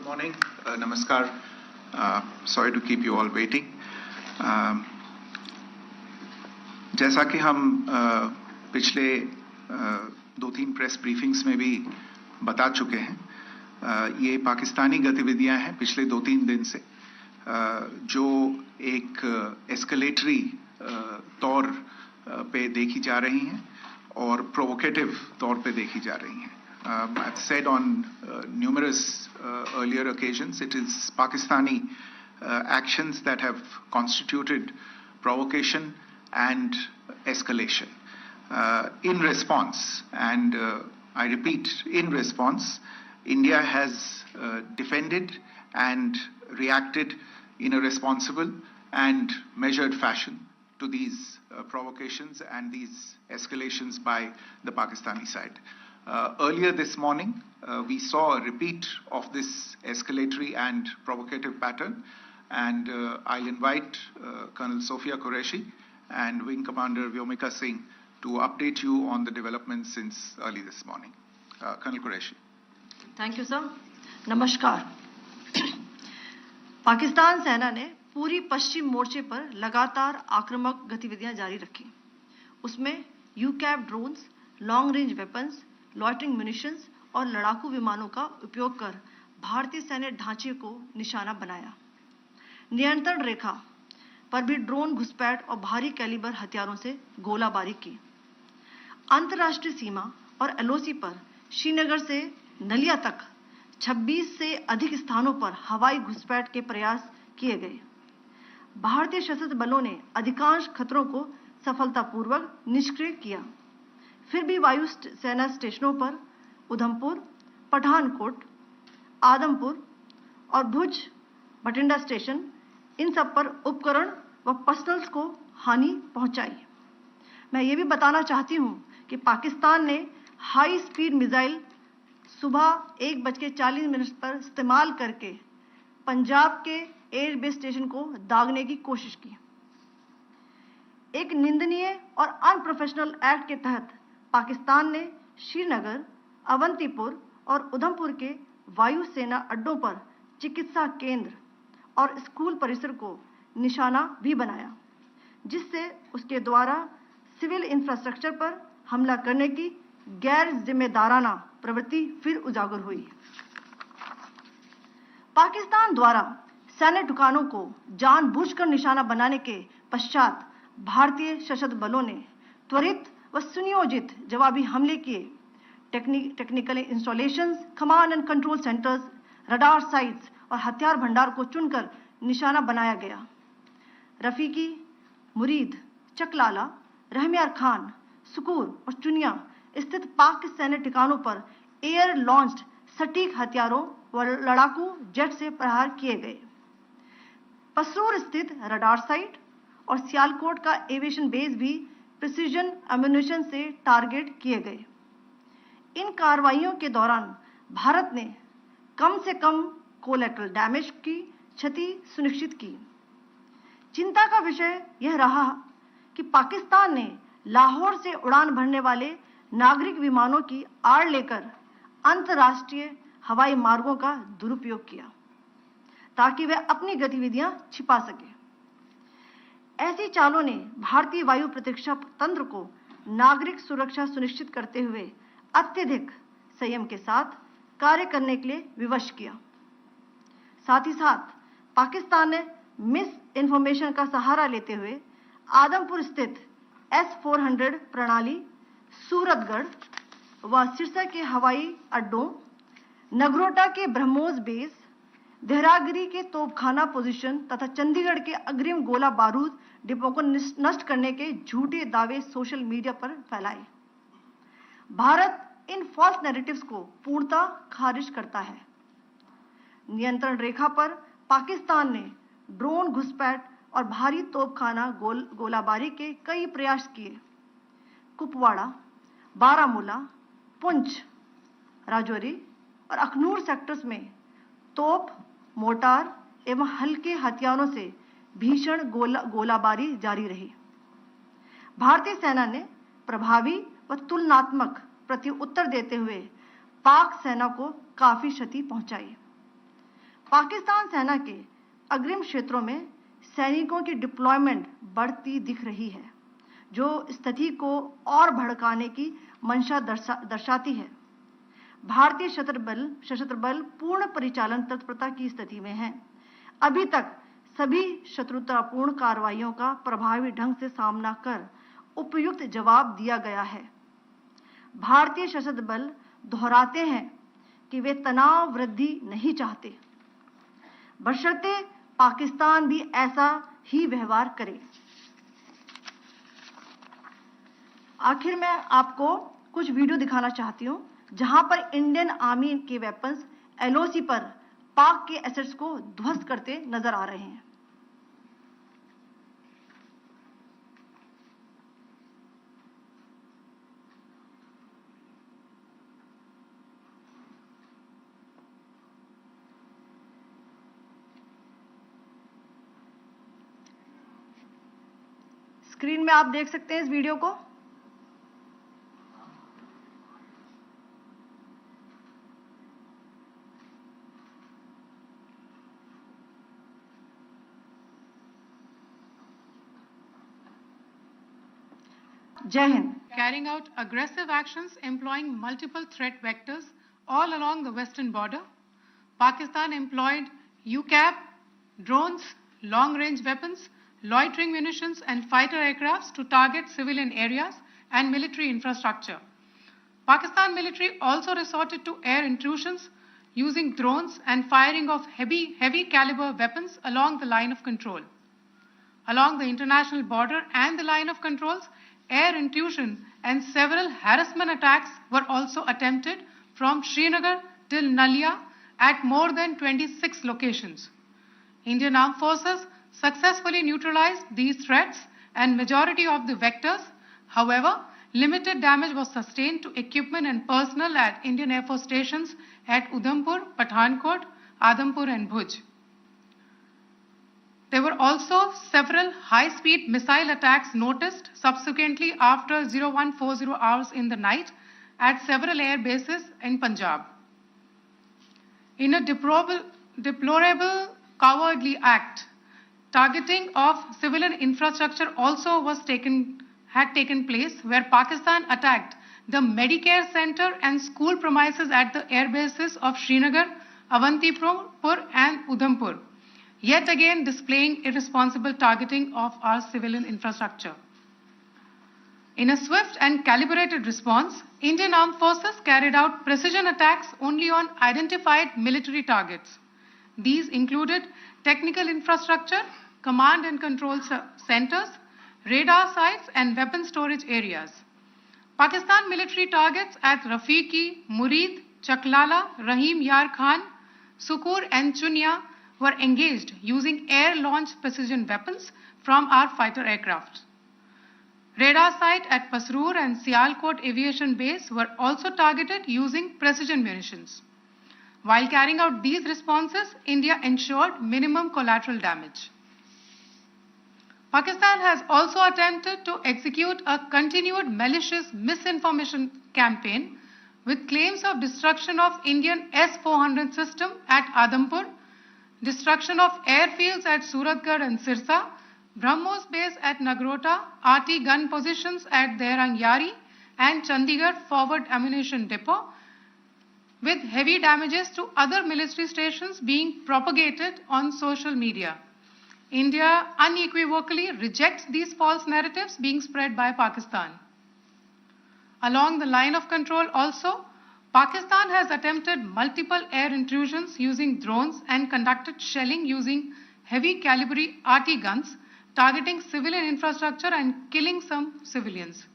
morning. Namaskar. Sorry to keep you all waiting. जैसा कि हम पिछले 2-3 प्रेस ब्रीफिंग्स में भी बता चुके हैं, ये पाकिस्तानी गतिविधियां हैं पिछले 2-3 दिन से, जो एक एस्केलेटरी तौर पे देखी जा रही हैं और प्रोवोकेटिव तौर पे देखी जा रही हैं. I've said on numerous earlier occasions, it is Pakistani actions that have constituted provocation and escalation. In response, and I repeat, in response, India has defended and reacted in a responsible and measured fashion to these provocations and these escalations by the Pakistani side. Earlier this morning, we saw a repeat of this escalatory and provocative pattern, and I'll invite Colonel Sophia Qureshi and Wing Commander Vyomika Singh to update you on the developments since early this morning. Colonel Qureshi. Thank you, sir. नमस्कार. पाकिस्तान सेना ने पूरी पश्चिम मोर्चे पर लगातार आक्रामक गतिविधियां जारी रखी. उसमें यूकैप drones, long range weapons, loitering munitions और लड़ाकू विमानों का उपयोग कर भारतीय सैन्य ढांचे को निशाना बनाया. नियंत्रण रेखा पर भी ड्रोन घुसपैठ और भारी कैलिबर हथियारों से गोलाबारी की. अंतर्राष्ट्रीय सीमा और एलओसी पर श्रीनगर से नलिया तक 26 से अधिक स्थानों पर हवाई घुसपैठ के प्रयास किए गए. भारतीय सशस्त्र बलों ने अधिकांश खतरों को सफलतापूर्वक निष्क्रिय किया. फिर भी वायु सेना स्टेशनों पर उधमपुर, पठानकोट, आदमपुर और भुज बठिंडा स्टेशन, इन सब पर उपकरण व पर्सनल्स को हानि पहुंचाई. मैं ये भी बताना चाहती हूं कि पाकिस्तान ने हाई स्पीड मिसाइल सुबह 1:40 पर इस्तेमाल करके पंजाब के एयरबेस स्टेशन को दागने की कोशिश की. एक निंदनीय और अनप्रोफेशनल एक्ट के तहत पाकिस्तान ने श्रीनगर, अवंतीपुर और उधमपुर के वायु सेना अड्डों पर चिकित्सा केंद्र और स्कूल परिसर को निशाना भी बनाया, जिससे उसके द्वारा सिविल इंफ्रास्ट्रक्चर पर हमला करने की गैर जिम्मेदाराना प्रवृत्ति फिर उजागर हुई. पाकिस्तान द्वारा सैन्य ठिकानों को जानबूझकर निशाना बनाने के पश्चात भारतीय सशस्त्र बलों ने त्वरित व सुनियोजित जवाबी हमले किए. Technical installations, command and control centres, radar sites और हथियार भंडार को चुनकर निशाना बनाया गया. रफीकी, मुरीद, चकलाला, रहमियार खान, सुकूर और चुनिया स्थित पाक सैन्य ठिकानों पर एयर लॉन्च्ड सटीक हथियारों व लड़ाकू जेट से प्रहार किए गए. पसरूर स्थित रडार साइट और सियालकोट का एविएशन बेस भी प्रिसीजन एम्यूनिशन से टारगेट किए गए. इन कार्रवाइयों के दौरान भारत ने कम से कम कोलैटरल डैमेज की क्षति सुनिश्चित की. चिंता का विषय यह रहा कि पाकिस्तान ने लाहौर से उड़ान भरने वाले नागरिक विमानों की आड़ लेकर अंतर्राष्ट्रीय हवाई मार्गों का दुरुपयोग किया ताकि वह अपनी गतिविधियां छिपा सके. ऐसी चालों ने भारतीय वायु प्रतिरक्षा तंत्र को नागरिक सुरक्षा सुनिश्चित करते हुए अत्यधिक संयम के साथ कार्य करने के लिए विवश किया. साथ ही साथ पाकिस्तान ने मिस इन्फॉर्मेशन का सहारा लेते हुए आदमपुर स्थित S-400 प्रणाली, सूरतगढ़ व सिरसा के हवाई अड्डों, नगरोटा के ब्रह्मोस बेस, देहरागिरी के तोपखाना पोजीशन तथा चंडीगढ़ के अग्रिम गोला बारूद डिपो को नष्ट करने के झूठे दावे सोशल मीडिया पर फैलाए. भारत इन फॉल्स नैरेटिव्स को पूर्णतः खारिज करता है. नियंत्रण रेखा पर पाकिस्तान ने ड्रोन घुसपैठ और भारी तोपखाना गोलाबारी के कई प्रयास किए. कुपवाड़ा, बारामूला, पुंछ, राजौरी और अखनूर सेक्टर्स में तोप, मोर्टार एवं हल्के हथियारों से भीषण गोलाबारी जारी रही. भारतीय सेना ने प्रभावी व तुलनात्मक प्रत्युत्तर देते हुए पाक सेना को काफी क्षति पहुंचाई. पाकिस्तान सेना के अग्रिम क्षेत्रों में सैनिकों की डिप्लॉयमेंट बढ़ती दिख रही है, जो स्थिति को और भड़काने की मंशा दर्शाती है। भारतीय सशस्त्र बल पूर्ण परिचालन तत्परता की स्थिति में हैं। अभी तक सभी शत्रुतापूर्ण कार्रवाइयों का प्रभावी ढंग से सामना कर उपयुक्त जवाब दिया गया है। भारतीय सशस्त्र बल दोहराते हैं कि वे तनाव वृद्धि नहीं चाहते, बशर्ते पाकिस्तान भी ऐसा ही व्यवहार करे। आखिर में आपको कुछ वीडियो दिखाना चाहती हूं, जहां पर इंडियन आर्मी के वेपन्स एलओसी पर पाक के एसेट्स को ध्वस्त करते नजर आ रहे हैं। स्क्रीन में आप देख सकते हैं इस वीडियो को। जय Hind. Carrying out aggressive actions employing multiple threat vectors all along the western border, Pakistan employed UCAP, drones, long-range weapons, loitering munitions and fighter aircrafts to target civilian areas and military infrastructure. Pakistan military also resorted to air intrusions using drones and firing of heavy caliber weapons along the line of control. Along the international border and the line of controls, air intrusion and several harassment attacks were also attempted from Srinagar till Nalia at more than 26 locations. Indian Armed Forces successfully neutralized these threats and majority of the vectors. However, limited damage was sustained to equipment and personnel at Indian Air Force stations at Udhampur, Pathankot, Adampur and Bhuj. There were also several high-speed missile attacks noticed subsequently after 0140 hours in the night at several air bases in Punjab. In a deplorable cowardly act, targeting of civilian infrastructure also had taken place, where Pakistan attacked the Medicare Center and school premises at the air bases of Srinagar, Avantipur and Udhampur, yet again displaying irresponsible targeting of our civilian infrastructure. In a swift and calibrated response, Indian Armed Forces carried out precision attacks only on identified military targets. These included technical infrastructure, command and control centers, radar sites and weapon storage areas. Pakistan military targets at Rafiqi, Murid, Chaklala, Rahim Yar Khan, Sukur and Chunya were engaged using air-launched precision weapons from our fighter aircraft. Radar site at Pasroor and Sialkot Aviation Base were also targeted using precision munitions. While carrying out these responses, India ensured minimum collateral damage. Pakistan has also attempted to execute a continued malicious misinformation campaign with claims of destruction of Indian S-400 system at Adampur, destruction of airfields at Suratgarh and Sirsa, BrahMos base at Nagrota, RT gun positions at Derang Yari and Chandigarh forward ammunition depot, with heavy damages to other military stations being propagated on social media. India unequivocally rejects these false narratives being spread by Pakistan. Along the line of control also, Pakistan has attempted multiple air intrusions using drones and conducted shelling using heavy caliber RT guns, targeting civilian infrastructure and killing some civilians.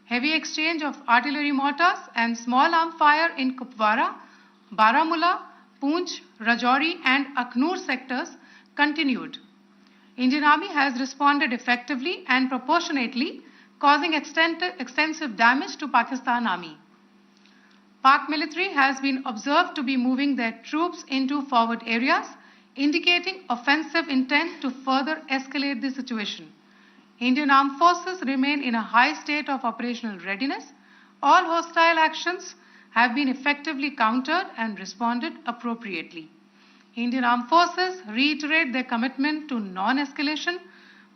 Heavy exchange of artillery mortars and small arm fire in Kupwara, Baramulla, Poonch, Rajouri and Akhnur sectors continued. Indian Army has responded effectively and proportionately, causing extensive damage to Pakistan Army. Pak military has been observed to be moving their troops into forward areas, indicating offensive intent to further escalate the situation. Indian Armed Forces remain in a high state of operational readiness. All hostile actions have been effectively countered and responded appropriately. Indian Armed Forces reiterate their commitment to non-escalation,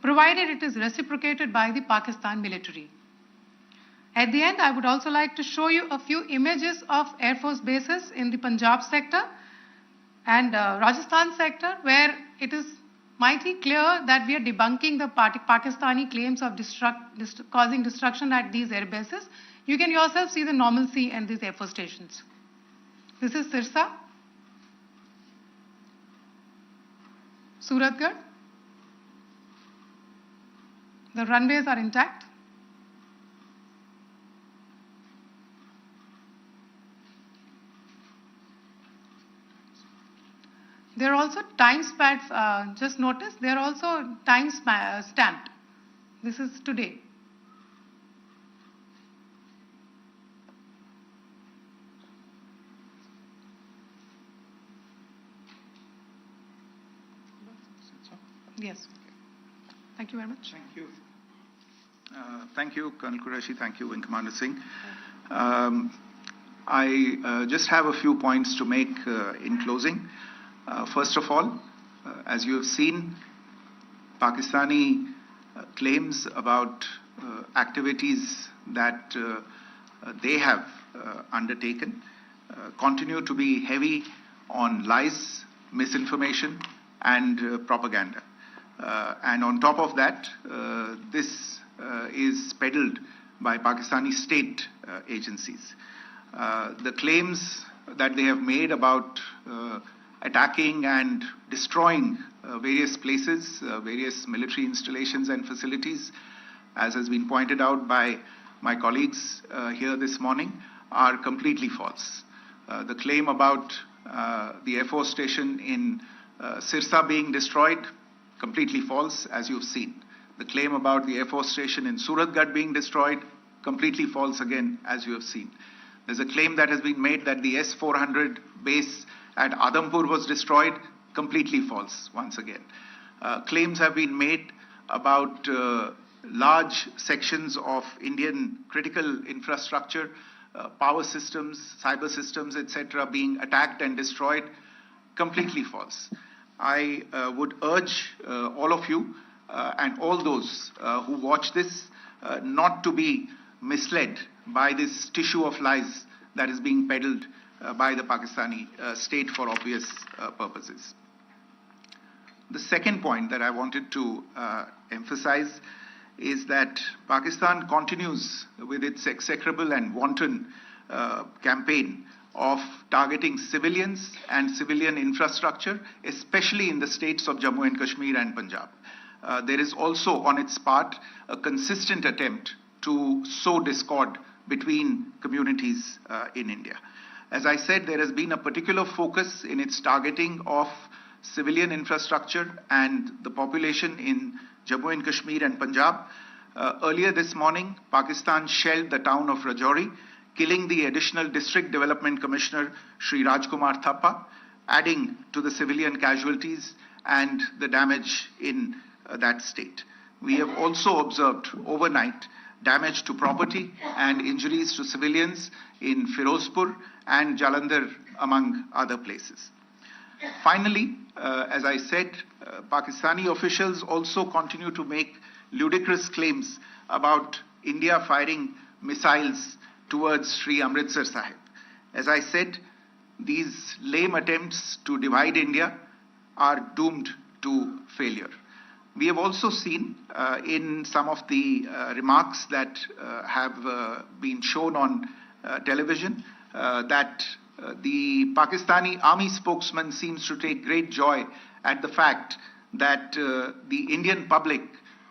provided it is reciprocated by the Pakistan military. At the end, I would also like to show you a few images of Air Force bases in the Punjab sector and Rajasthan sector, where it is mighty clear that we are debunking the Pakistani claims of causing destruction at these air bases. You can yourself see the normalcy in these Air Force stations. This is Sirsa, Suratgarh. The runways are intact. There are also time stamps, just notice, there are also time stamped. This is today. Yes. Thank you very much. Thank you. Thank you, Colonel Qureshi. Thank you, Wing Commander Singh. I just have a few points to make in closing. First of all, as you have seen, Pakistani claims about activities that they have undertaken continue to be heavy on lies, misinformation, and propaganda. And on top of that, this is peddled by Pakistani state agencies. The claims that they have made about attacking and destroying various places, various military installations and facilities, as has been pointed out by my colleagues here this morning, are completely false. The claim about the Air Force station in Sirsa being destroyed, completely false, as you've seen. The claim about the Air Force station in Suratgarh being destroyed, completely false again, as you have seen. There's a claim that has been made that the S-400 base at Adampur was destroyed, completely false once again. Claims have been made about large sections of Indian critical infrastructure, power systems, cyber systems, etc., being attacked and destroyed, completely false. I would urge all of you and all those who watch this not to be misled by this tissue of lies that is being peddled by the Pakistani state for obvious purposes. The second point that I wanted to emphasize is that Pakistan continues with its execrable and wanton campaign of targeting civilians and civilian infrastructure, especially in the states of Jammu and Kashmir and Punjab. There is also on its part a consistent attempt to sow discord between communities in India. As I said, there has been a particular focus in its targeting of civilian infrastructure and the population in Jammu and Kashmir and Punjab. Earlier this morning, Pakistan shelled the town of Rajouri, killing the additional District Development Commissioner, Shri Rajkumar Thappa, adding to the civilian casualties and the damage in that state. We have also observed overnight damage to property and injuries to civilians in Firozpur and Jalandhar, among other places. Finally, as I said, Pakistani officials also continue to make ludicrous claims about India firing missiles towards Sri Amritsar Sahib. As I said, these lame attempts to divide India are doomed to failure. We have also seen in some of the remarks that have been shown on television that the Pakistani army spokesman seems to take great joy at the fact that the Indian public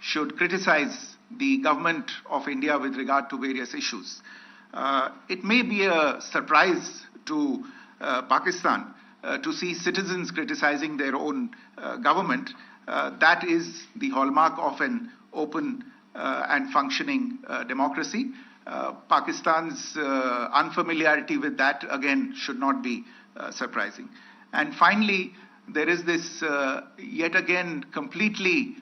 should criticize the government of India with regard to various issues. It may be a surprise to Pakistan to see citizens criticizing their own government. That is the hallmark of an open and functioning democracy. Pakistan's unfamiliarity with that, again, should not be surprising. And finally, there is this yet again completely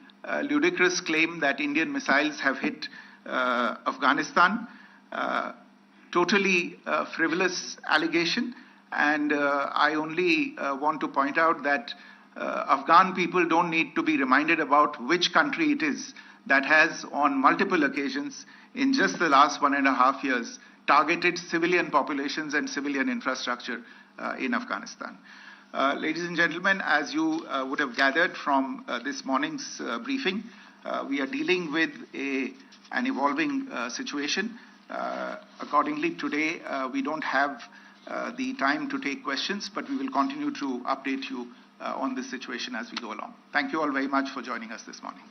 ludicrous claim that Indian missiles have hit Afghanistan. Totally frivolous allegation. And I only want to point out that Afghan people don't need to be reminded about which country it is that has, on multiple occasions, in just the last 1.5 years, targeted civilian populations and civilian infrastructure in Afghanistan. Ladies and gentlemen, as you would have gathered from this morning's briefing, we are dealing with an evolving situation. Accordingly, today we don't have the time to take questions, but we will continue to update you on this situation as we go along. Thank you all very much for joining us this morning.